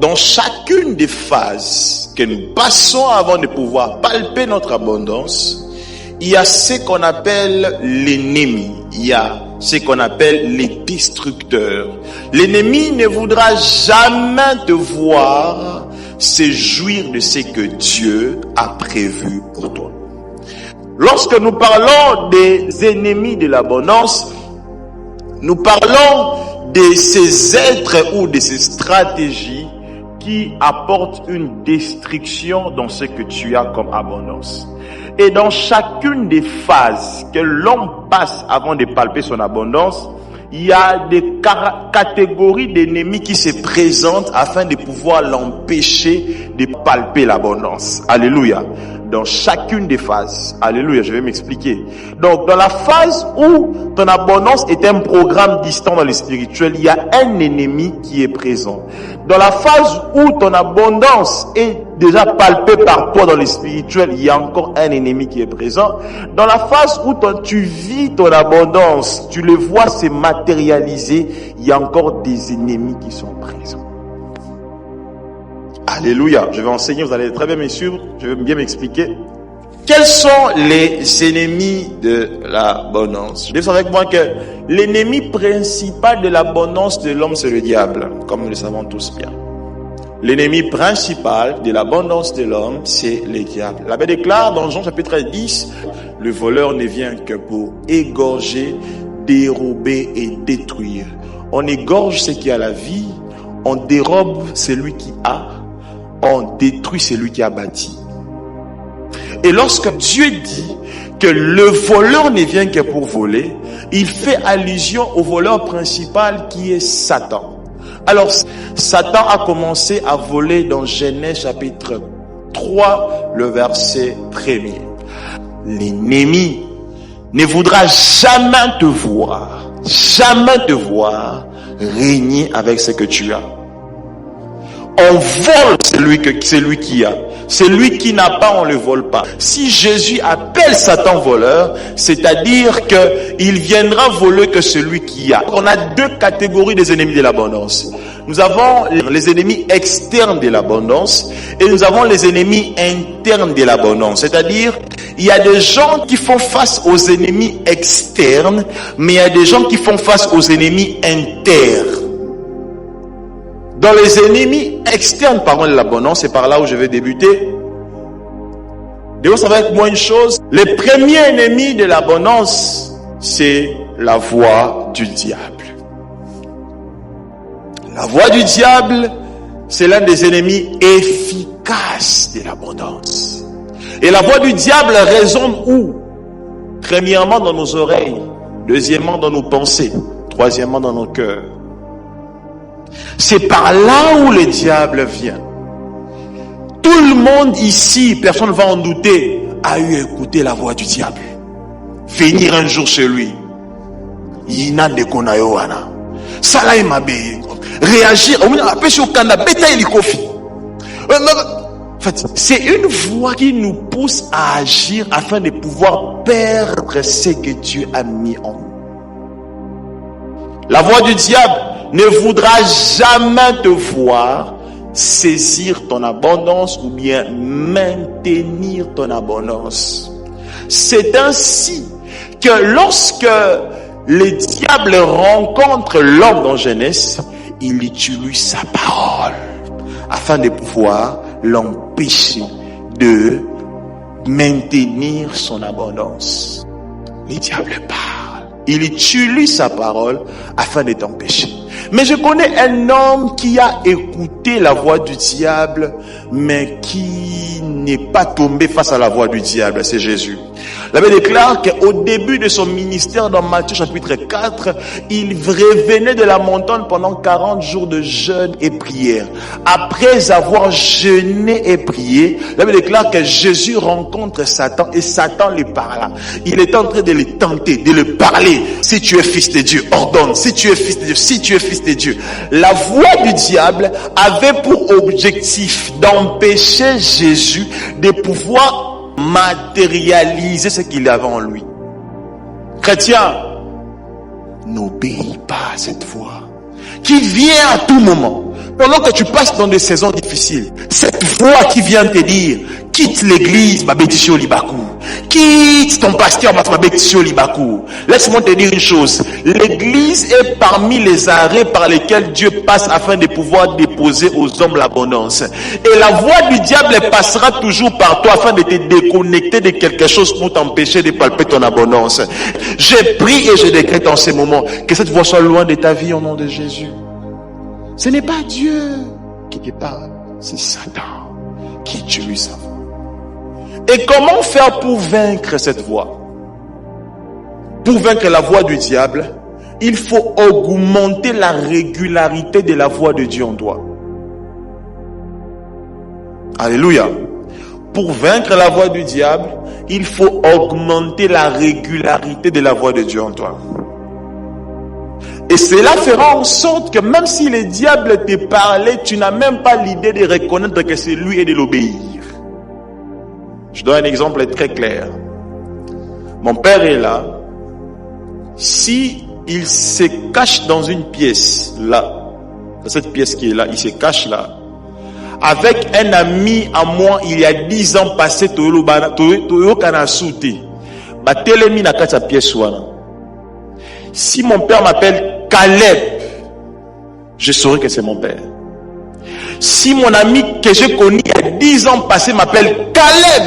dans chacune des phases que nous passons avant de pouvoir palper notre abondance, il y a ce qu'on appelle l'ennemi. Il y a ce qu'on appelle les destructeurs. L'ennemi ne voudra jamais te voir se jouir de ce que Dieu a prévu pour toi. Lorsque nous parlons des ennemis de l'abondance, nous parlons de ces êtres ou de ces stratégies qui apportent une destruction dans ce que tu as comme abondance. Et dans chacune des phases que l'homme passe avant de palper son abondance, il y a des catégories d'ennemis qui se présentent afin de pouvoir l'empêcher de palper l'abondance. Alléluia. Dans chacune des phases. Alléluia, je vais m'expliquer. Donc, dans la phase où ton abondance est un programme distant dans le spirituel, il y a un ennemi qui est présent. Dans la phase où ton abondance est déjà palpée par toi dans le spirituel, il y a encore un ennemi qui est présent. Dans la phase où tu vis ton abondance, tu le vois se matérialiser, il y a encore des ennemis qui sont présents. Alléluia. Je vais enseigner, vous allez très bien me suivre, je vais bien m'expliquer. Quels sont les ennemis de l'abondance? Vous savez avec moi que l'ennemi principal de l'abondance de l'homme, c'est le diable, comme nous le savons tous bien. L'ennemi principal de l'abondance de l'homme, c'est le diable. La Bible déclare dans Jean chapitre 10, le voleur ne vient que pour égorger, dérober et détruire. On égorge ce qui a la vie, on dérobe celui qui a, on détruit celui qui a bâti. Et lorsque Dieu dit que le voleur ne vient que pour voler, il fait allusion au voleur principal qui est Satan. Alors, Satan a commencé à voler dans Genèse chapitre 3, le verset 1er. L'ennemi ne voudra jamais te voir régner avec ce que tu as. On vole celui qui a. Celui qui n'a pas, on ne le vole pas. Si Jésus appelle Satan voleur, c'est-à-dire qu'il viendra voler que celui qui a. On a deux catégories des ennemis de l'abondance. Nous avons les ennemis externes de l'abondance et nous avons les ennemis internes de l'abondance. C'est-à-dire, il y a des gens qui font face aux ennemis externes, mais il y a des gens qui font face aux ennemis internes. Dans les ennemis externes, par contre, de l'abondance, c'est par là où je vais débuter. Devons savoir avec moi une chose. Le premier ennemi de l'abondance, c'est la voix du diable. La voix du diable, c'est l'un des ennemis efficaces de l'abondance. Et la voix du diable résonne où? Premièrement, dans nos oreilles. Deuxièmement, dans nos pensées. Troisièmement, dans nos cœurs. C'est par là où le diable vient. Tout le monde ici, personne ne va en douter, a eu écouté la voix du diable. Venir un jour chez lui. Yina de konayoana. Sala imabe. Réagir. En fait, c'est une voix qui nous pousse à agir afin de pouvoir perdre ce que Dieu a mis en nous. La voix du diable ne voudra jamais te voir saisir ton abondance ou bien maintenir ton abondance. C'est ainsi que lorsque le diable rencontre l'homme dans Genèse, il utilise sa parole afin de pouvoir l'empêcher de maintenir son abondance. Le diable parle. Il utilise sa parole afin de t'empêcher. Mais je connais un homme qui a écouté la voix du diable, mais qui n'est pas tombé face à la voix du diable, c'est Jésus. La Bible déclare qu'au début de son ministère, dans Matthieu chapitre 4, il revenait de la montagne pendant 40 jours de jeûne et prière. Après avoir jeûné et prié, la Bible déclare que Jésus rencontre Satan et Satan lui parla. Il est en train de le tenter, de le parler. Si tu es fils de Dieu, ordonne. Si tu es fils de Dieu, si tu es fils de Dieu. La voix du diable avait pour objectif d'empêcher Jésus de pouvoir matérialiser ce qu'il avait en lui. Chrétien, n'obéis pas à cette voix qui vient à tout moment. Pendant que tu passes dans des saisons difficiles, cette voix qui vient te dire, quitte l'église, ma bénédiction libakou. Quitte ton pasteur, ma bénédiction libakou. Laisse-moi te dire une chose. L'église est parmi les arrêts par lesquels Dieu passe afin de pouvoir déposer aux hommes l'abondance. Et la voix du diable passera toujours par toi afin de te déconnecter de quelque chose pour t'empêcher de palper ton abondance. Je prie et je décrète en ces moments que cette voix soit loin de ta vie au nom de Jésus. Ce n'est pas Dieu qui te parle, c'est Satan qui utilise sa voix. Et comment faire pour vaincre cette voix? Pour vaincre la voix du diable, il faut augmenter la régularité de la voix de Dieu en toi. Alléluia. Pour vaincre la voix du diable, il faut augmenter la régularité de la voix de Dieu en toi. Et cela fera en sorte que même si le diable te parlait, tu n'as même pas l'idée de reconnaître que c'est lui et de l'obéir. Je donne un exemple très clair. Mon père est là. Si il se cache dans une pièce, là, dans cette pièce qui est là, il se cache là, avec un ami à moi, il y a 10 ans passé, si mon père m'appelle Caleb, je saurai que c'est mon père. Si mon ami que j'ai connu il y a 10 ans passé m'appelle Caleb,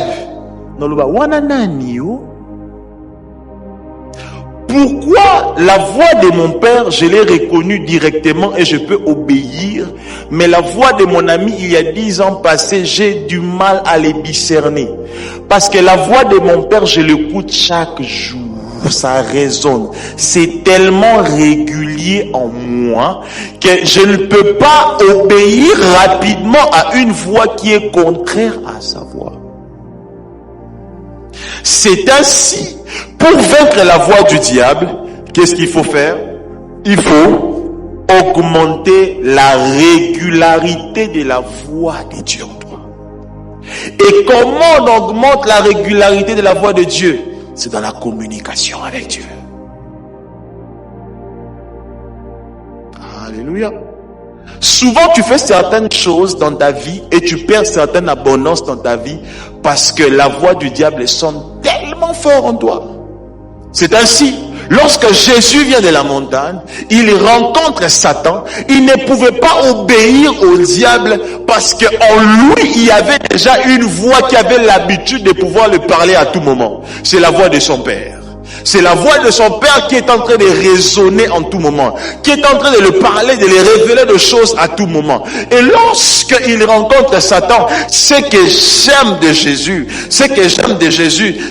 pourquoi la voix de mon père, je l'ai reconnue directement et je peux obéir, mais la voix de mon ami il y a 10 ans passé, j'ai du mal à les discerner. Parce que la voix de mon père, je l'écoute chaque jour. Ça résonne. C'est tellement régulier en moi que je ne peux pas obéir rapidement à une voix qui est contraire à sa voix. C'est ainsi, pour vaincre la voix du diable, qu'est-ce qu'il faut faire? Il faut augmenter la régularité de la voix de Dieu en toi. Et comment on augmente la régularité de la voix de Dieu? C'est dans la communication avec Dieu. Alléluia. Souvent tu fais certaines choses dans ta vie et tu perds certaines abondances dans ta vie parce que la voix du diable sonne tellement fort en toi. C'est ainsi, lorsque Jésus vient de la montagne, il rencontre Satan, il ne pouvait pas obéir au diable parce qu'en lui, il y avait déjà une voix qui avait l'habitude de pouvoir le parler à tout moment. C'est la voix de son Père. C'est la voix de son Père qui est en train de résonner en tout moment, qui est en train de le parler, de lui révéler des choses à tout moment. Et lorsqu'il rencontre Satan, ce que j'aime de Jésus,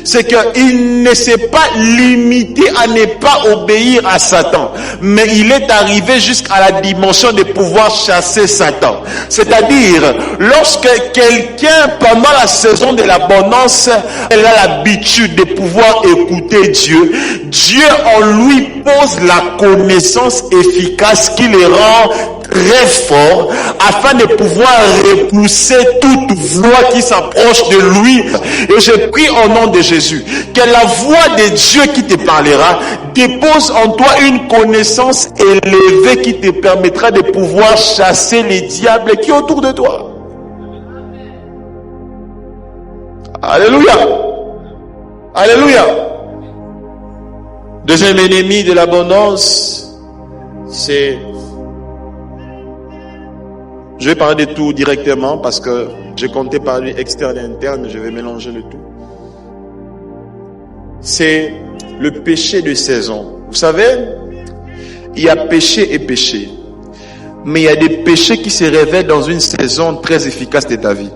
c'est qu'il ne s'est pas limité à ne pas obéir à Satan, mais il est arrivé jusqu'à la dimension de pouvoir chasser Satan. C'est-à-dire, lorsque quelqu'un, pendant la saison de l'abondance, elle a l'habitude de pouvoir écouter Dieu, Dieu en lui pose la connaissance efficace qui le rend très fort afin de pouvoir repousser toute voix qui s'approche de lui. Et je prie au nom de Jésus que la voix de Dieu qui te parlera dépose en toi une connaissance élevée qui te permettra de pouvoir chasser les diables qui sont autour de toi. Alléluia. Alléluia. Deuxième ennemi de l'abondance, c'est... Je vais parler de tout directement parce que je comptais parler externe et interne, mais je vais mélanger le tout. C'est le péché de saison. Vous savez, il y a péché et péché. Mais il y a des péchés qui se révèlent dans une saison très efficace de ta vie.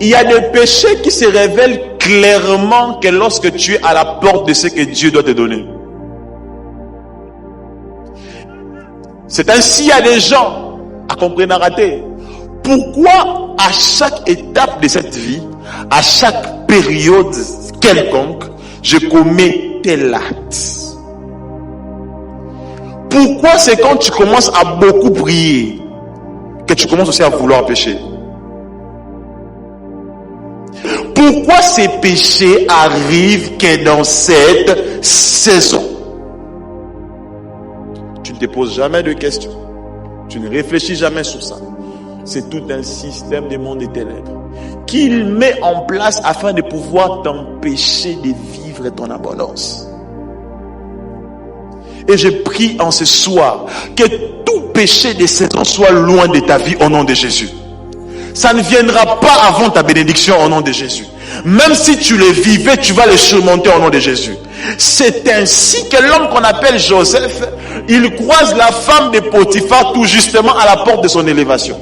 Il y a des péchés qui se révèlent clairement que lorsque tu es à la porte de ce que Dieu doit te donner. C'est ainsi, il y a des gens à comprendre rater. Pourquoi à chaque étape de cette vie, à chaque période quelconque, je commets tel acte? Pourquoi c'est quand tu commences à beaucoup prier que tu commences aussi à vouloir pécher? Pourquoi ces péchés arrivent que dans cette saison? Tu ne te poses jamais de questions. Tu ne réfléchis jamais sur ça. C'est tout un système de monde des ténèbres qu'il met en place afin de pouvoir t'empêcher de vivre ton abondance. Et je prie en ce soir que tout péché de saison soit loin de ta vie au nom de Jésus. Ça ne viendra pas avant ta bénédiction au nom de Jésus. Même si tu le vivais, tu vas le surmonter au nom de Jésus. C'est ainsi que l'homme qu'on appelle Joseph, il croise la femme de Potiphar tout justement à la porte de son élévation.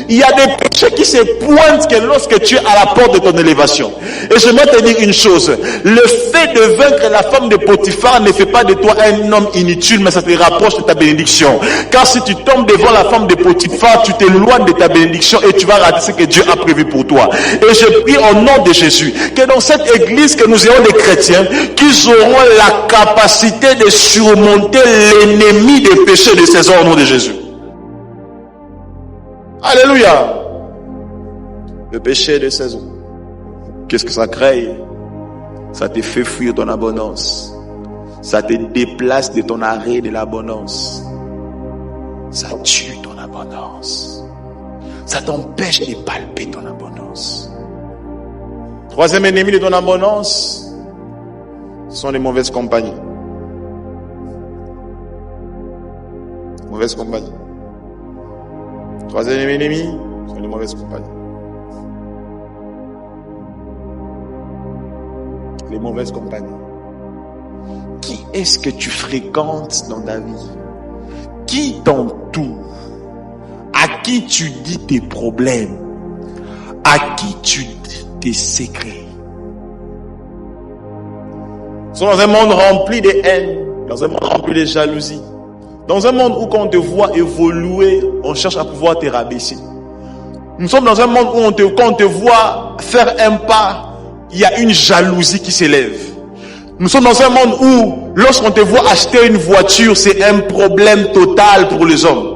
Il y a des péchés qui se pointent que lorsque tu es à la porte de ton élévation. Et j'aimerais te dire une chose. Le fait de vaincre la femme de Potiphar ne fait pas de toi un homme inutile, mais ça te rapproche de ta bénédiction. Car si tu tombes devant la femme de Potiphar, tu t'éloignes de ta bénédiction et tu vas rater ce que Dieu a prévu pour toi. Et je prie au nom de Jésus que dans cette église que nous ayons des chrétiens, qu'ils auront la capacité de surmonter l'ennemi des péchés de saison au nom de Jésus. Alléluia. Le péché de saison. Qu'est-ce que ça crée? Ça te fait fuir ton abondance. Ça te déplace de ton arrêt de l'abondance. Ça tue ton abondance. Ça t'empêche de palper ton abondance. Troisième ennemi de ton abondance, ce sont les mauvaises compagnies. Mauvaises compagnies. Troisième ennemi, ce sont les mauvaises compagnies. Les mauvaises compagnies. Qui est-ce que tu fréquentes dans ta vie? Qui t'entoure? À qui tu dis tes problèmes? À qui tu dis tes secrets? Nous sommes dans un monde rempli de haine, dans un monde rempli de jalousie. Dans un monde où quand on te voit évoluer, on cherche à pouvoir te rabaisser. Nous sommes dans un monde où quand on te voit faire un pas, il y a une jalousie qui s'élève. Nous sommes dans un monde où, lorsqu'on te voit acheter une voiture, c'est un problème total pour les hommes.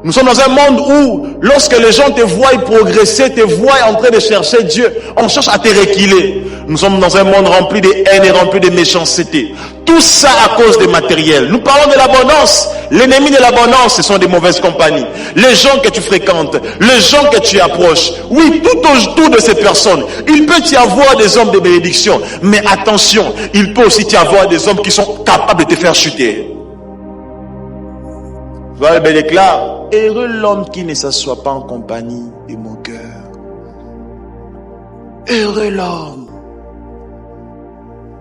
Nous sommes dans un monde où, lorsque les gens te voient progresser, te voient en train de chercher Dieu, on cherche à te reculer. Nous sommes dans un monde rempli de haine et rempli de méchanceté. Tout ça à cause des matériels. Nous parlons de l'abondance. L'ennemi de l'abondance, ce sont des mauvaises compagnies. Les gens que tu fréquentes, les gens que tu approches. Oui, tout autour de ces personnes. Il peut y avoir des hommes de bénédiction. Mais attention, il peut aussi y avoir des hommes qui sont capables de te faire chuter. Voilà, ben déclare, heureux l'homme qui ne s'assoit pas en compagnie de mon cœur. Heureux l'homme.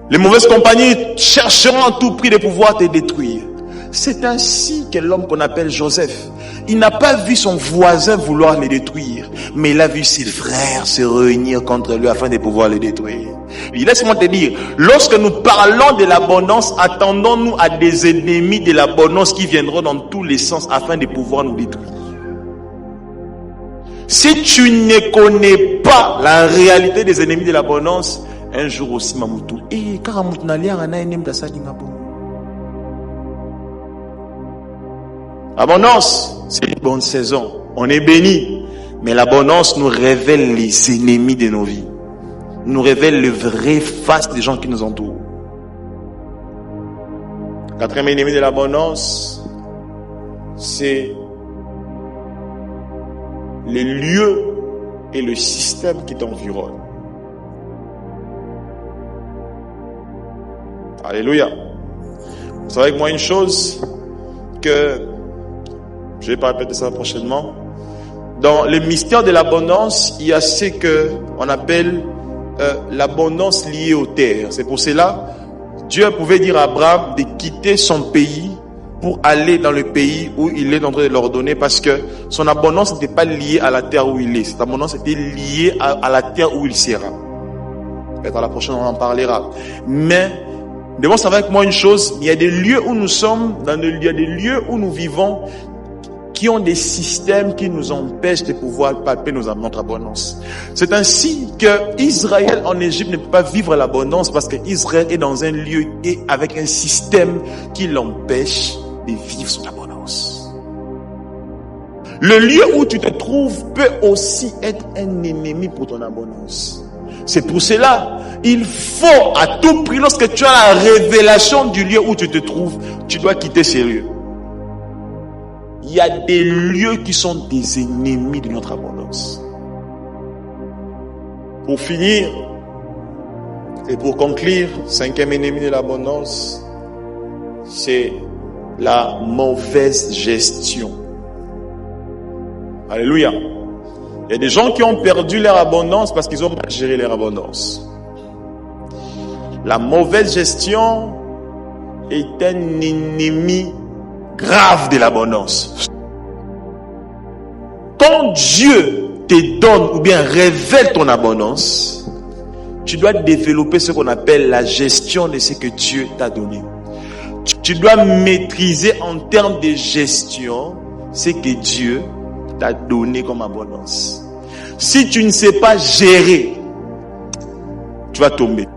Les mauvaises compagnies chercheront à tout prix de pouvoir te détruire. C'est ainsi que l'homme qu'on appelle Joseph, il n'a pas vu son voisin vouloir le détruire, mais il a vu ses frères se réunir contre lui afin de pouvoir le détruire. Et laisse-moi te dire, lorsque nous parlons de l'abondance, attendons-nous à des ennemis de l'abondance qui viendront dans tous les sens afin de pouvoir nous détruire. Si tu ne connais pas la réalité des ennemis de l'abondance, un jour aussi, Mamoutou. Abondance, c'est une bonne saison. On est béni. Mais l'abondance nous révèle les ennemis de nos vies. Nous révèle le vrai face des gens qui nous entourent. Quatrième ennemi de l'abondance, c'est les lieux et le système qui t'environnent. Alléluia. Vous savez avec moi une chose que je vais pas répéter ça prochainement. Dans le mystère de l'abondance, il y a ce que on appelle l'abondance liée aux terres. C'est pour cela Dieu pouvait dire à Abraham de quitter son pays pour aller dans le pays où il est en train de leur donner, parce que son abondance n'était pas liée à la terre où il est. Cette abondance était liée à la terre où il sera. Peut-être à la prochaine on en parlera. Mais devons savoir avec moi une chose, il y a des lieux où nous sommes, il y a des lieux où nous vivons qui ont des systèmes qui nous empêchent de pouvoir palper notre abondance. C'est ainsi que Israël en Égypte ne peut pas vivre l'abondance parce que Israël est dans un lieu et avec un système qui l'empêche de vivre son abondance. Le lieu où tu te trouves peut aussi être un ennemi pour ton abondance. C'est pour cela, il faut à tout prix, lorsque tu as la révélation du lieu où tu te trouves, tu dois quitter ces lieux. il y a des lieux qui sont des ennemis de notre abondance. Pour finir, et pour conclure, 5e ennemi de l'abondance, c'est la mauvaise gestion. Alléluia. Il y a des gens qui ont perdu leur abondance parce qu'ils ont mal géré leur abondance. La mauvaise gestion est un ennemi grave de l'abondance. Quand Dieu te donne ou bien révèle ton abondance, tu dois développer ce qu'on appelle la gestion de ce que Dieu t'a donné. Tu dois maîtriser en termes de gestion ce que Dieu t'a donné comme abondance. Si tu ne sais pas gérer, tu vas tomber.